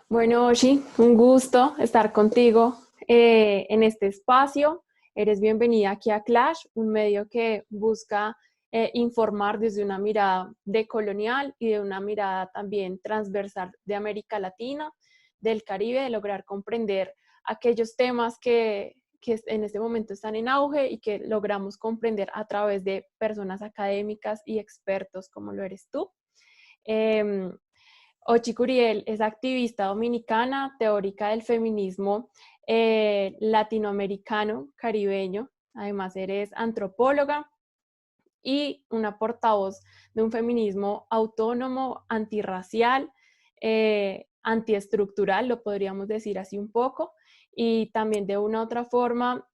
Bueno, Oshi, un gusto estar contigo en este espacio. Eres bienvenida aquí a Clash, un medio que busca informar desde una mirada decolonial y de una mirada también transversal de América Latina, del Caribe, de lograr comprender aquellos temas que en este momento están en auge y que logramos comprender a través de personas académicas y expertos como lo eres tú. Eh, Ochi Curiel es activista dominicana, teórica del feminismo latinoamericano, caribeño. Además, eres antropóloga y una portavoz de un feminismo autónomo, antirracial, antiestructural, lo podríamos decir así un poco, y también de una u otra forma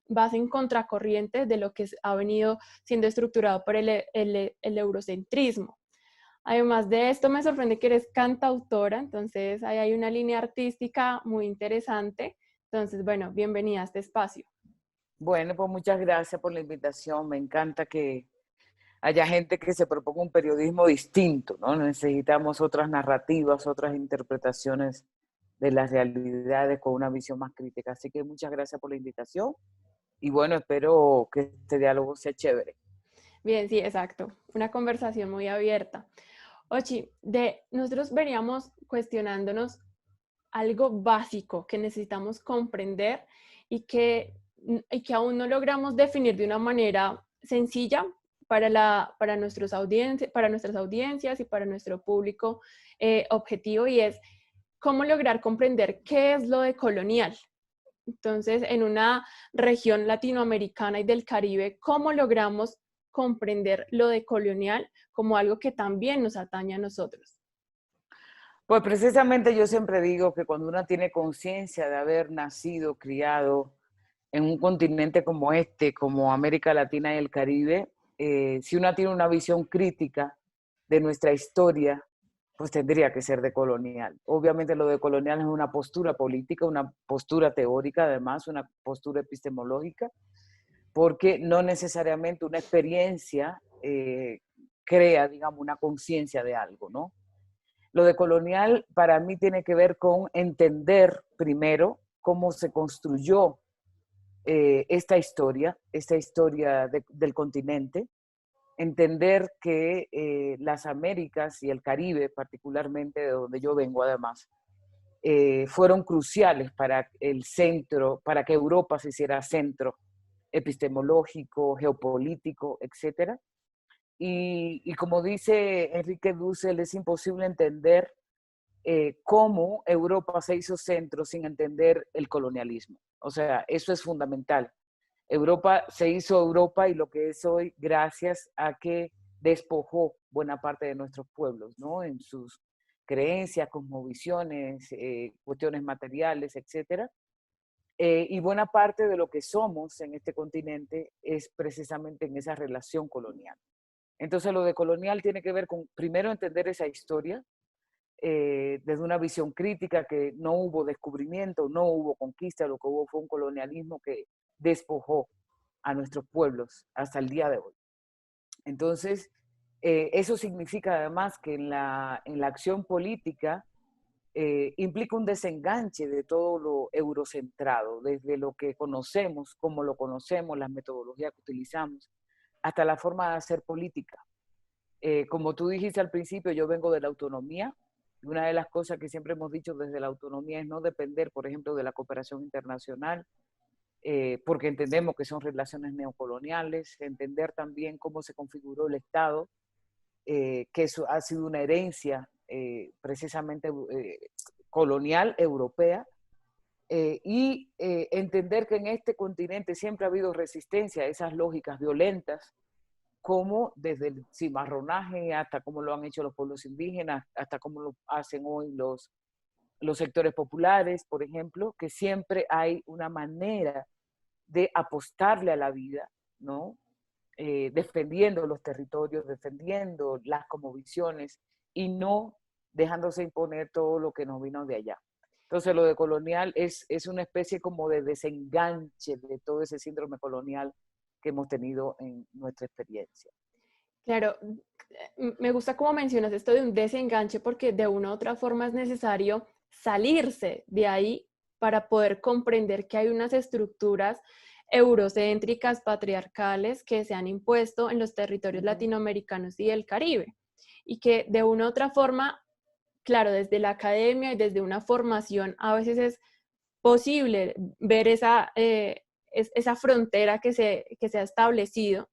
vas en contracorriente de lo que ha venido siendo estructurado por el eurocentrismo. Además de esto, me sorprende que eres cantautora, entonces ahí hay una línea artística muy interesante. Entonces, bueno, bienvenida a este espacio. Bueno, pues muchas gracias por la invitación. Me encanta que haya gente que se proponga un periodismo distinto, ¿no? Necesitamos otras narrativas, otras interpretaciones de las realidades con una visión más crítica. Así que muchas gracias por la invitación y bueno, espero que este diálogo sea chévere. Bien, sí, exacto. Una conversación muy abierta. Ochi, nosotros veníamos cuestionándonos algo básico que necesitamos comprender y que aún no logramos definir de una manera sencilla para nuestras audiencias y para nuestro público objetivo, y es cómo lograr comprender qué es lo de colonial. Entonces, en una región latinoamericana y del Caribe, ¿cómo logramos comprender lo de colonial como algo que también nos atañe a nosotros? Pues precisamente yo siempre digo que cuando uno tiene conciencia de haber nacido, criado en un continente como este, como América Latina y el Caribe, si uno tiene una visión crítica de nuestra historia, pues tendría que ser decolonial. Obviamente lo decolonial es una postura política, una postura teórica, además, una postura epistemológica, porque no necesariamente una experiencia crea, digamos, una conciencia de algo, ¿no? Lo decolonial para mí tiene que ver con entender primero cómo se construyó esta historia del continente, entender que las Américas y el Caribe, particularmente de donde yo vengo además, fueron cruciales para el centro, para que Europa se hiciera centro epistemológico, geopolítico, etcétera. Y como dice Enrique Dussel, es imposible entender cómo Europa se hizo centro sin entender el colonialismo. O sea, eso es fundamental. Europa se hizo Europa y lo que es hoy gracias a que despojó buena parte de nuestros pueblos, ¿no? En sus creencias, cosmovisiones, cuestiones materiales, etcétera. Y buena parte de lo que somos en este continente es precisamente en esa relación colonial. Entonces lo de colonial tiene que ver con, primero, entender esa historia, desde una visión crítica, que no hubo descubrimiento, no hubo conquista, lo que hubo fue un colonialismo que despojó a nuestros pueblos hasta el día de hoy. Entonces, eso significa además que en la acción política implica un desenganche de todo lo eurocentrado, desde lo que conocemos, cómo lo conocemos, las metodologías que utilizamos, hasta la forma de hacer política. Como tú dijiste al principio, yo vengo de la autonomía. Una de las cosas que siempre hemos dicho desde la autonomía es no depender, por ejemplo, de la cooperación internacional, porque entendemos que son relaciones neocoloniales, entender también cómo se configuró el Estado, que eso ha sido una herencia precisamente colonial europea, y entender que en este continente siempre ha habido resistencia a esas lógicas violentas, como desde el cimarronaje hasta cómo lo han hecho los pueblos indígenas, hasta cómo lo hacen hoy los sectores populares, por ejemplo, que siempre hay una manera de apostarle a la vida, ¿no? Defendiendo los territorios, defendiendo las cosmovisiones y no dejándose imponer todo lo que nos vino de allá. Entonces lo de colonial es una especie como de desenganche de todo ese síndrome colonial que hemos tenido en nuestra experiencia. Claro, me gusta cómo mencionas esto de un desenganche, porque de una u otra forma es necesario salirse de ahí para poder comprender que hay unas estructuras eurocéntricas, patriarcales, que se han impuesto en los territorios latinoamericanos y del Caribe. Y que de una u otra forma, claro, desde la academia y desde una formación, a veces es posible ver esa frontera que se ha establecido,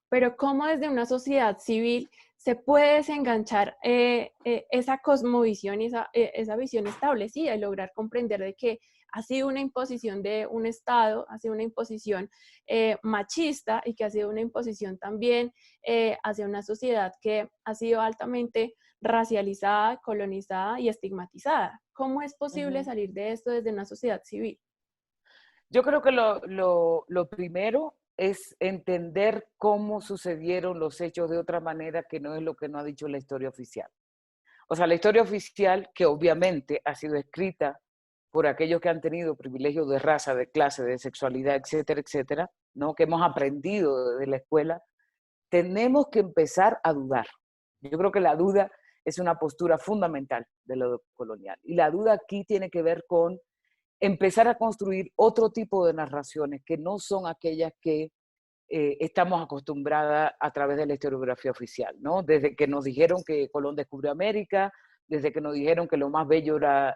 pero cómo desde una sociedad civil se puede desenganchar esa cosmovisión y esa visión establecida y lograr comprender de que ha sido una imposición de un Estado, ha sido una imposición machista y que ha sido una imposición también hacia una sociedad que ha sido altamente racializada, colonizada y estigmatizada. ¿Cómo es posible salir de esto desde una sociedad civil? Yo creo que lo primero es entender cómo sucedieron los hechos de otra manera que no es lo que nos ha dicho la historia oficial. O sea, la historia oficial, que obviamente ha sido escrita por aquellos que han tenido privilegios de raza, de clase, de sexualidad, etcétera, etcétera, ¿no? Que hemos aprendido desde la escuela, tenemos que empezar a dudar. Yo creo que la duda es una postura fundamental de lo colonial. Y la duda aquí tiene que ver con empezar a construir otro tipo de narraciones que no son aquellas que estamos acostumbradas a través de la historiografía oficial, ¿no? Desde que nos dijeron que Colón descubrió América, desde que nos dijeron que lo más bello era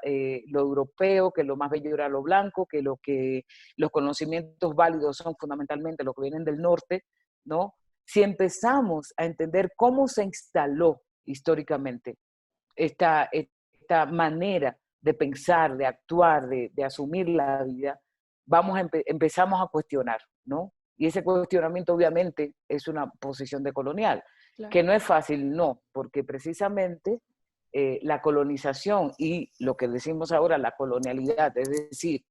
lo europeo, que lo más bello era lo blanco, que los conocimientos válidos son fundamentalmente los que vienen del norte, ¿no? Si empezamos a entender cómo se instaló históricamente esta manera de pensar, de actuar, de asumir la vida, empezamos a cuestionar, ¿no? Y ese cuestionamiento obviamente es una posición de colonial, Claro. que no es fácil, no, porque precisamente la colonización y lo que decimos ahora, la colonialidad, es decir,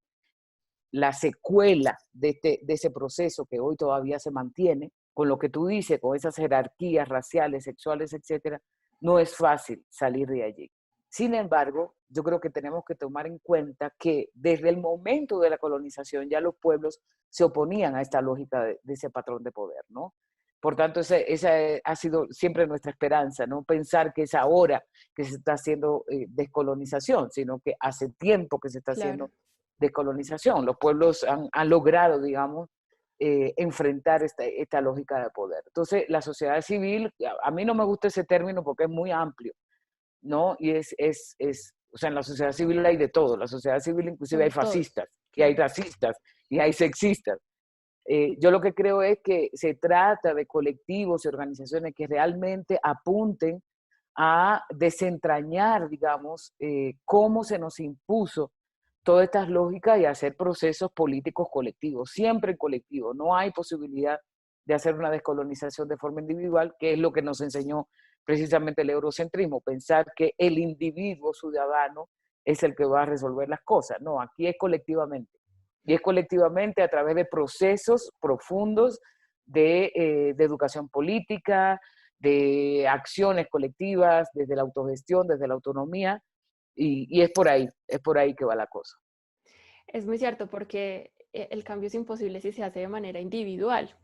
la secuela de ese proceso que hoy todavía se mantiene, con lo que tú dices, con esas jerarquías raciales, sexuales, etcétera, no es fácil salir de allí. Sin embargo, yo creo que tenemos que tomar en cuenta que desde el momento de la colonización ya los pueblos se oponían a esta lógica de ese patrón de poder, ¿no? Por tanto, esa ha sido siempre nuestra esperanza, no pensar que es ahora que se está haciendo descolonización, sino que hace tiempo que se está Claro. haciendo descolonización. Los pueblos han logrado, digamos, enfrentar esta lógica de poder. Entonces, la sociedad civil, a mí no me gusta ese término porque es muy amplio, ¿no? Y o sea, en la sociedad civil hay de todo. En la sociedad civil inclusive hay Somos todos, fascistas, y hay claro. racistas, y hay sexistas. Yo lo que creo es que se trata de colectivos y organizaciones que realmente apunten a desentrañar, digamos, cómo se nos impuso todas estas lógicas y hacer procesos políticos colectivos, siempre en colectivo. No hay posibilidad de hacer una descolonización de forma individual, que es lo que nos enseñó precisamente el eurocentrismo, pensar que el individuo ciudadano es el que va a resolver las cosas. No, aquí es colectivamente. Y es colectivamente a través de procesos profundos de educación política, de acciones colectivas, desde la autogestión, desde la autonomía, y es por ahí que va la cosa. Es muy cierto porque el cambio es imposible si se hace de manera individual.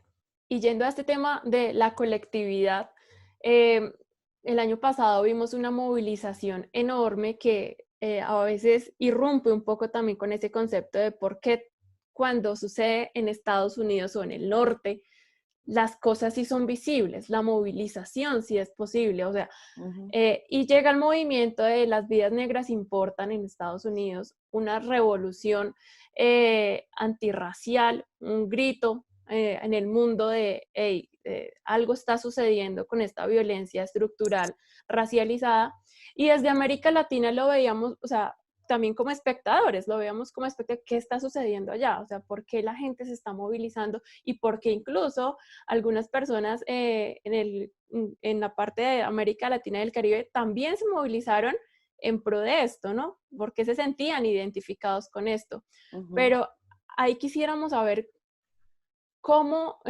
Y yendo a este tema de la colectividad, eh, el año pasado vimos una movilización enorme que a veces irrumpe un poco también con ese concepto de por qué cuando sucede en Estados Unidos o en el norte, las cosas sí son visibles, la movilización sí es posible, o sea, Ujú. y llega el movimiento de las vidas negras importan en Estados Unidos, una revolución antirracial, un grito en el mundo de, hey, algo está sucediendo con esta violencia estructural racializada. Y desde América Latina lo veíamos, o sea, también como espectadores, lo veíamos como espectadores, ¿qué está sucediendo allá? O sea, ¿por qué la gente se está movilizando? Y por qué incluso algunas personas en la parte de América Latina y del Caribe también se movilizaron en pro de esto, ¿no? Porque se sentían identificados con esto. Ujú. Pero ahí quisiéramos saber cómo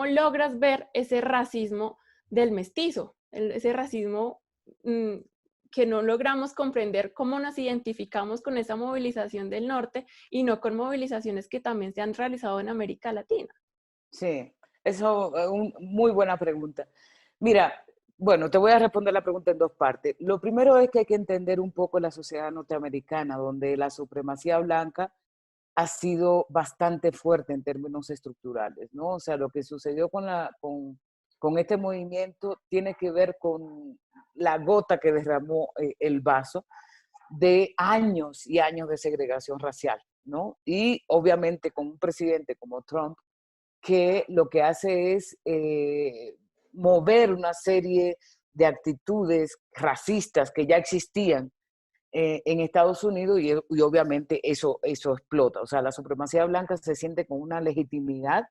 logras ver ese racismo del mestizo, ese racismo que no logramos comprender cómo nos identificamos con esa movilización del norte y no con movilizaciones que también se han realizado en América Latina. Sí, eso es una muy buena pregunta. Mira, bueno, te voy a responder la pregunta en dos partes. Lo primero es que hay que entender un poco la sociedad norteamericana, donde la supremacía blanca ha sido bastante fuerte en términos estructurales, ¿no? O sea, lo que sucedió con este movimiento tiene que ver con la gota que derramó el vaso de años y años de segregación racial, ¿no? Y obviamente con un presidente como Trump, que lo que hace es mover una serie de actitudes racistas que ya existían en Estados Unidos y obviamente eso explota. O sea, la supremacía blanca se siente con una legitimidad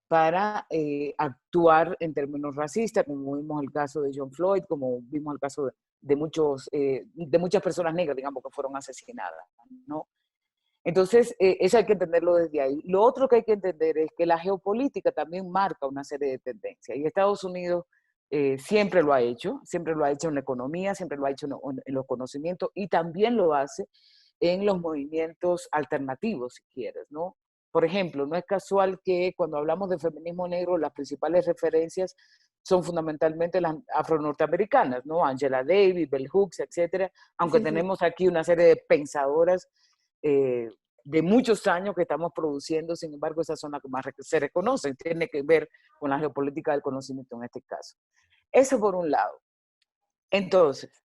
para actuar en términos racistas, como vimos el caso de John Floyd, como vimos el caso de muchas personas negras, digamos, que fueron asesinadas, ¿no? Entonces, eso hay que entenderlo desde ahí. Lo otro que hay que entender es que la geopolítica también marca una serie de tendencias. Y Estados Unidos siempre lo ha hecho en la economía, siempre lo ha hecho en los conocimientos y también lo hace en los movimientos alternativos, si quieres, ¿no? Por ejemplo, no es casual que cuando hablamos de feminismo negro, las principales referencias son fundamentalmente las afro-norteamericanas, ¿no? Angela Davis, Bell Hooks, etcétera, aunque Sí, sí. tenemos aquí una serie de pensadoras eh, de muchos años que estamos produciendo, sin embargo, esas son las que más se reconocen, tiene que ver con la geopolítica del conocimiento en este caso. Eso por un lado. Entonces,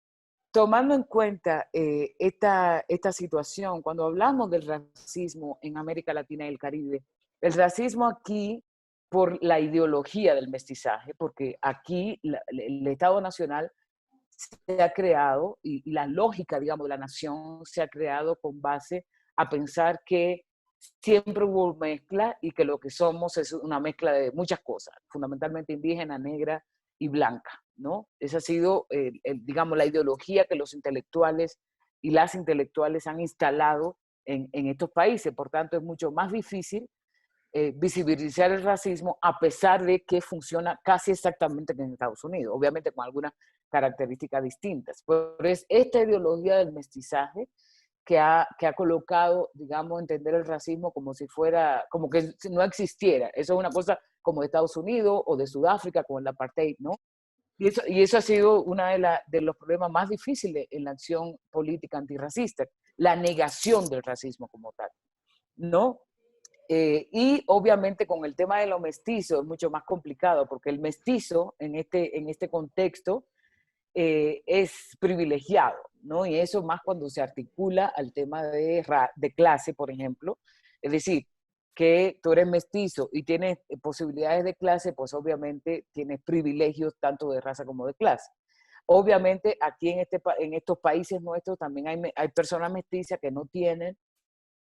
tomando en cuenta esta situación, cuando hablamos del racismo en América Latina y el Caribe, el racismo aquí por la ideología del mestizaje, porque aquí el Estado Nacional se ha creado y la lógica, digamos, de la nación se ha creado con base a pensar que siempre hubo mezcla y que lo que somos es una mezcla de muchas cosas, fundamentalmente indígena, negra y blanca, ¿no? Esa ha sido, digamos, la ideología que los intelectuales y las intelectuales han instalado en estos países. Por tanto, es mucho más difícil visibilizar el racismo a pesar de que funciona casi exactamente como en Estados Unidos, obviamente con algunas características distintas. Pero es esta ideología del mestizaje que ha colocado, digamos, entender el racismo como si fuera, como que no existiera. Eso es una cosa como de Estados Unidos o de Sudáfrica con el apartheid, ¿no? Y eso ha sido uno de los problemas más difíciles en la acción política antirracista, la negación del racismo como tal, ¿no? Y obviamente con el tema de los mestizos es mucho más complicado, porque el mestizo en este contexto es privilegiado, ¿no? Y eso más cuando se articula al tema de clase, por ejemplo. Es decir, que tú eres mestizo y tienes posibilidades de clase, pues obviamente tienes privilegios tanto de raza como de clase. Obviamente aquí en estos países nuestros también hay personas mestizas que no tienen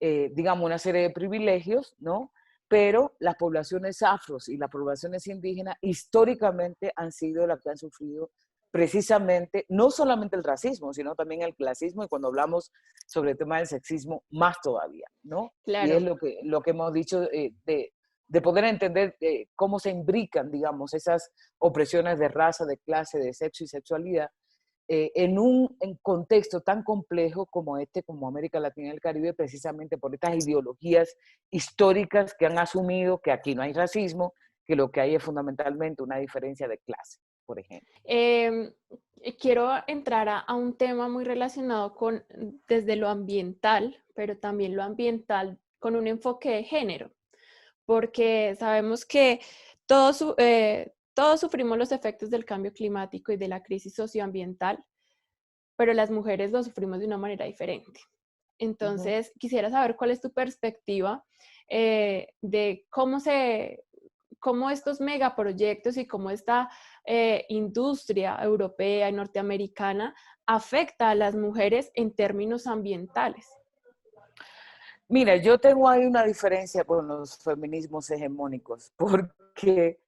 digamos, una serie de privilegios, ¿no? Pero las poblaciones afros y las poblaciones indígenas históricamente han sido las que han sufrido precisamente, no solamente el racismo, sino también el clasismo, y cuando hablamos sobre el tema del sexismo, más todavía, ¿no? Y es Claro. lo que hemos dicho de poder entender cómo se imbrican, digamos, esas opresiones de raza, de clase, de sexo y sexualidad en un contexto tan complejo como este, como América Latina y el Caribe, precisamente por estas ideologías históricas que han asumido que aquí no hay racismo, que lo que hay es fundamentalmente una diferencia de clase, por ejemplo. Em, Quiero entrar a un tema muy relacionado con desde lo ambiental, pero también lo ambiental con un enfoque de género, porque sabemos que todos sufrimos los efectos del cambio climático y de la crisis socioambiental, pero las mujeres lo sufrimos de una manera diferente. Uh -huh. Entonces, quisiera saber cuál es tu perspectiva de cómo estos megaproyectos y cómo esta industria europea y norteamericana afecta a las mujeres en términos ambientales. Mira, yo tengo ahí una diferencia con los feminismos hegemónicos, porque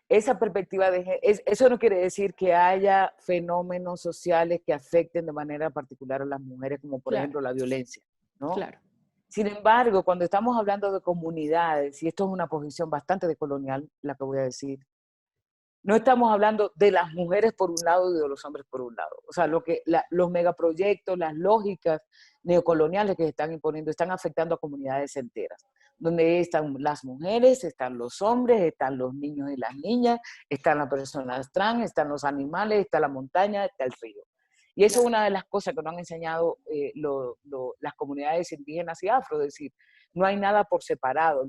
esa perspectiva eso no quiere decir que haya fenómenos sociales que afecten de manera particular a las mujeres, como por Claro, ejemplo la violencia, ¿no? claro, Sin embargo, cuando estamos hablando de comunidades, y esto es una posición bastante decolonial, la que voy a decir, no estamos hablando de las mujeres por un lado y de los hombres por un lado. O sea, los megaproyectos, las lógicas neocoloniales que se están imponiendo están afectando a comunidades enteras. donde están las mujeres, están los hombres, están los niños y las niñas, están las personas trans, están los animales, está la montaña, está el río. Y eso es una de las cosas que nos han enseñado las comunidades indígenas y afro, es decir, no hay nada por separado.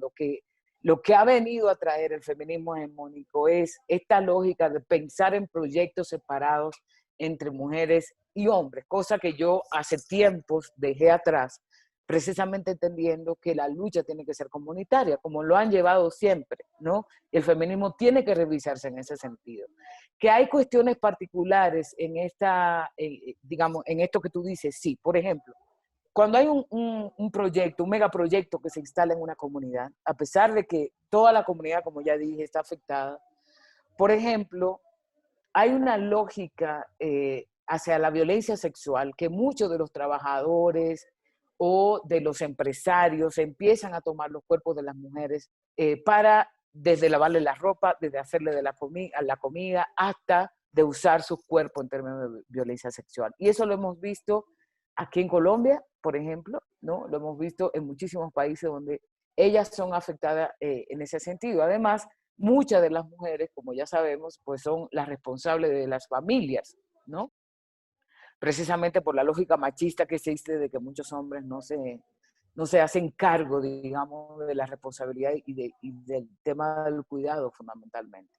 Lo que ha venido a traer el feminismo hegemónico es esta lógica de pensar en proyectos separados entre mujeres y hombres, cosa que yo hace tiempos dejé atrás, precisamente entendiendo que la lucha tiene que ser comunitaria, como lo han llevado siempre, ¿no? Y el feminismo tiene que revisarse en ese sentido. Que hay cuestiones particulares en digamos, en esto que tú dices, sí. Por ejemplo, cuando hay un proyecto, un megaproyecto que se instala en una comunidad, a pesar de que toda la comunidad, como ya dije, está afectada, por ejemplo, hay una lógica hacia la violencia sexual que muchos de los trabajadores o de los empresarios empiezan a tomar los cuerpos de las mujeres para desde lavarle la ropa, desde hacerle de la comida, hasta de usar sus cuerpos en términos de violencia sexual. Y eso lo hemos visto aquí en Colombia, por ejemplo, ¿no? Lo hemos visto en muchísimos países donde ellas son afectadas en ese sentido. Además, muchas de las mujeres, como ya sabemos, pues son las responsables de las familias, ¿no? Precisamente por la lógica machista que existe de que muchos hombres no se hacen cargo, digamos, de la responsabilidad y del tema del cuidado fundamentalmente.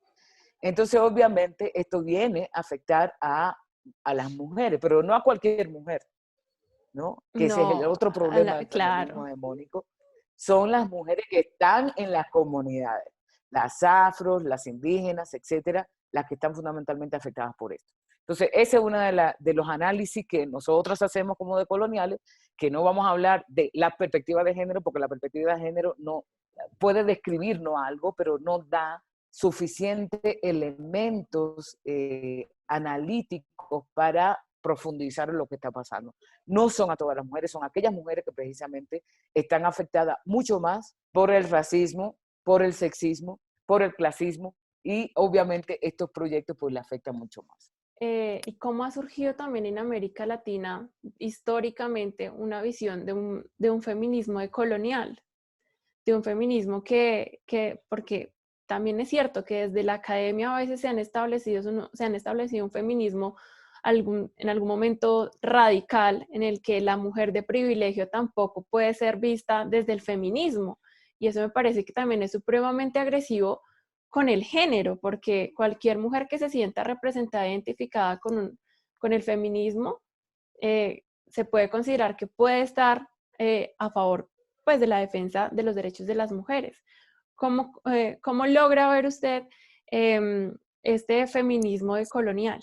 Entonces, obviamente, esto viene a afectar a las mujeres, pero no a cualquier mujer, ¿no? Que ese es el No, otro problema del feminismo claro. hegemónico, son las mujeres que están en las comunidades, las afros, las indígenas, etcétera, las que están fundamentalmente afectadas por esto. Entonces, ese es uno de los análisis que nosotros hacemos como decoloniales, que no vamos a hablar de la perspectiva de género, porque la perspectiva de género no puede describirnos algo, pero no da suficientes elementos analíticos para profundizar en lo que está pasando. No son a todas las mujeres, son aquellas mujeres que precisamente están afectadas mucho más por el racismo, por el sexismo, por el clasismo, y obviamente estos proyectos pues le afectan mucho más. Y cómo ha surgido también en América Latina históricamente una visión de un feminismo decolonial, de un feminismo porque también es cierto que desde la academia a veces se han establecido un feminismo en algún momento radical en el que la mujer de privilegio tampoco puede ser vista desde el feminismo. Y eso me parece que también es supremamente agresivo con el género, porque cualquier mujer que se sienta representada e identificada con el feminismo se puede considerar que puede estar a favor pues, de la defensa de los derechos de las mujeres. ¿Cómo logra ver usted este feminismo decolonial?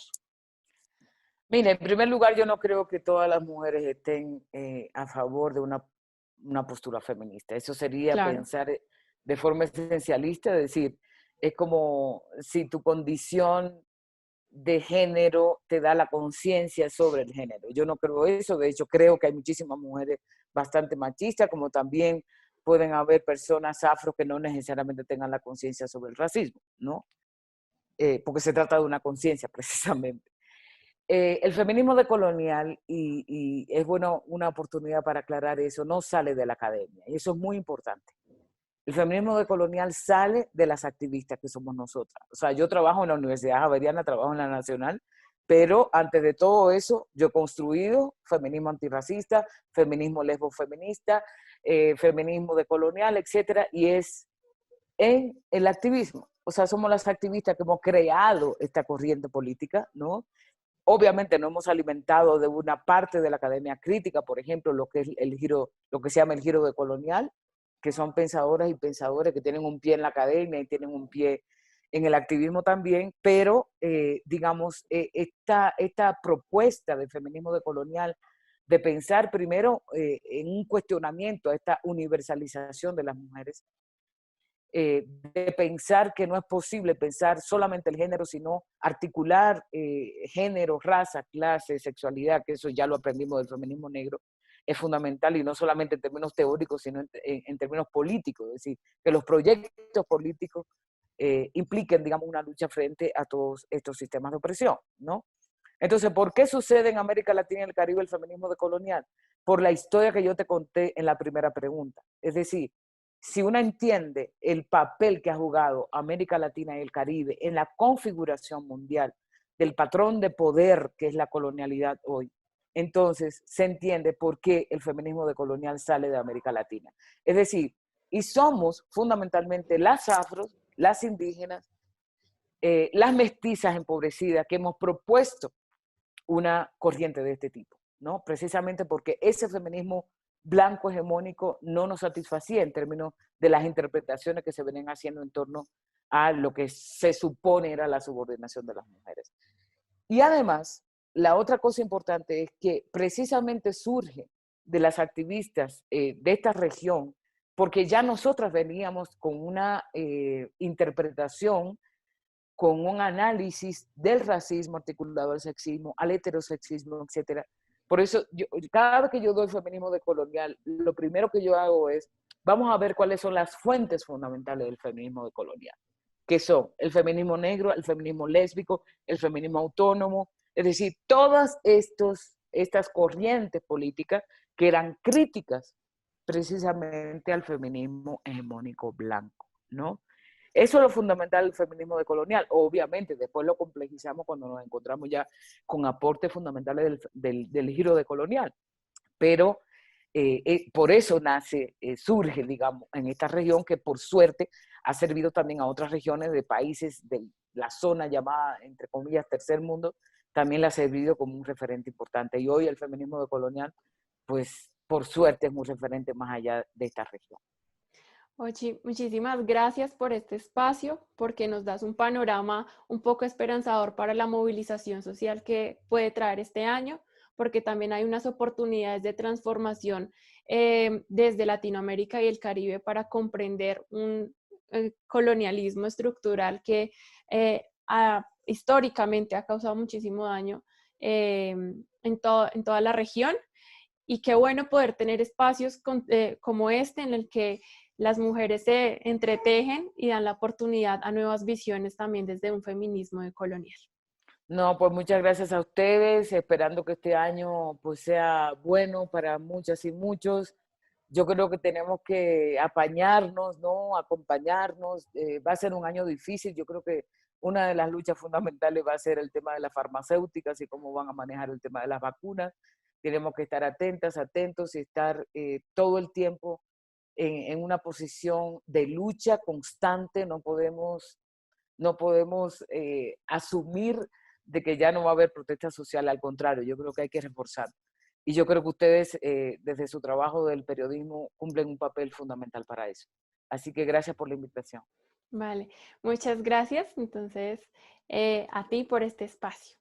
Mire, en primer lugar, yo no creo que todas las mujeres estén a favor de una postura feminista. Eso sería Claro. pensar de forma esencialista, es decir, es como si tu condición de género te da la conciencia sobre el género. Yo no creo eso, de hecho creo que hay muchísimas mujeres bastante machistas, como también pueden haber personas afro que no necesariamente tengan la conciencia sobre el racismo, ¿no? Porque se trata de una conciencia precisamente. El feminismo decolonial, y es bueno una oportunidad para aclarar eso, no sale de la academia, y eso es muy importante. El feminismo decolonial sale de las activistas que somos nosotras. O sea, yo trabajo en la Universidad Javeriana, trabajo en la Nacional, pero antes de todo eso, yo he construido feminismo antirracista, feminismo lesbofeminista, feminismo decolonial, etcétera, y es en el activismo. O sea, somos las activistas que hemos creado esta corriente política, ¿no? Obviamente no hemos alimentado de una parte de la academia crítica, por ejemplo, lo que es lo que se llama el giro decolonial, que son pensadoras y pensadores que tienen un pie en la academia y tienen un pie en el activismo también, pero digamos, esta propuesta de feminismo decolonial, de pensar primero en un cuestionamiento a esta universalización de las mujeres, de pensar que no es posible pensar solamente el género, sino articular género, raza, clase, sexualidad, que eso ya lo aprendimos del feminismo negro, es fundamental, y no solamente en términos teóricos, sino en términos políticos, es decir, que los proyectos políticos impliquen, digamos, una lucha frente a todos estos sistemas de opresión, ¿no? Entonces, ¿por qué sucede en América Latina y el Caribe el feminismo decolonial? Por la historia que yo te conté en la primera pregunta. Es decir, si uno entiende el papel que ha jugado América Latina y el Caribe en la configuración mundial del patrón de poder que es la colonialidad hoy, entonces se entiende por qué el feminismo decolonial sale de América Latina. Es decir, y somos fundamentalmente las afros, las indígenas, las mestizas empobrecidas que hemos propuesto una corriente de este tipo, ¿no? Precisamente porque ese feminismo blanco hegemónico no nos satisfacía en términos de las interpretaciones que se venían haciendo en torno a lo que se supone era la subordinación de las mujeres. Y además, la otra cosa importante es que precisamente surge de las activistas de esta región, porque ya nosotras veníamos con una interpretación, con un análisis del racismo articulado al sexismo, al heterosexismo, etcétera. Por eso, cada vez que yo doy feminismo decolonial, lo primero que yo hago es, vamos a ver cuáles son las fuentes fundamentales del feminismo decolonial, que son el feminismo negro, el feminismo lésbico, el feminismo autónomo, es decir, todas estas corrientes políticas que eran críticas precisamente al feminismo hegemónico blanco, ¿no? Eso es lo fundamental del feminismo decolonial. Obviamente, después lo complejizamos cuando nos encontramos ya con aportes fundamentales del giro decolonial. Pero por eso surge, digamos, en esta región que por suerte ha servido también a otras regiones de países de la zona llamada, entre comillas, tercer mundo, también le ha servido como un referente importante. Y hoy el feminismo decolonial, pues por suerte es un referente más allá de esta región. Ochi, muchísimas gracias por este espacio, porque nos das un panorama un poco esperanzador para la movilización social que puede traer este año, porque también hay unas oportunidades de transformación desde Latinoamérica y el Caribe para comprender un colonialismo estructural que históricamente ha causado muchísimo daño en toda la región. Y qué bueno poder tener espacios como este en el que las mujeres se entretejen y dan la oportunidad a nuevas visiones también desde un feminismo decolonial. No, pues muchas gracias a ustedes, esperando que este año pues sea bueno para muchas y muchos. Yo creo que tenemos que apañarnos, ¿no? Acompañarnos. Va a ser un año difícil. Yo creo que una de las luchas fundamentales va a ser el tema de las farmacéuticas y cómo van a manejar el tema de las vacunas. Tenemos que estar atentas, atentos y estar todo el tiempo en una posición de lucha constante. No podemos asumir de que ya no va a haber protesta social, al contrario, yo creo que hay que reforzar. Y yo creo que ustedes, desde su trabajo del periodismo, cumplen un papel fundamental para eso. Así que gracias por la invitación. Vale, muchas gracias entonces a ti por este espacio.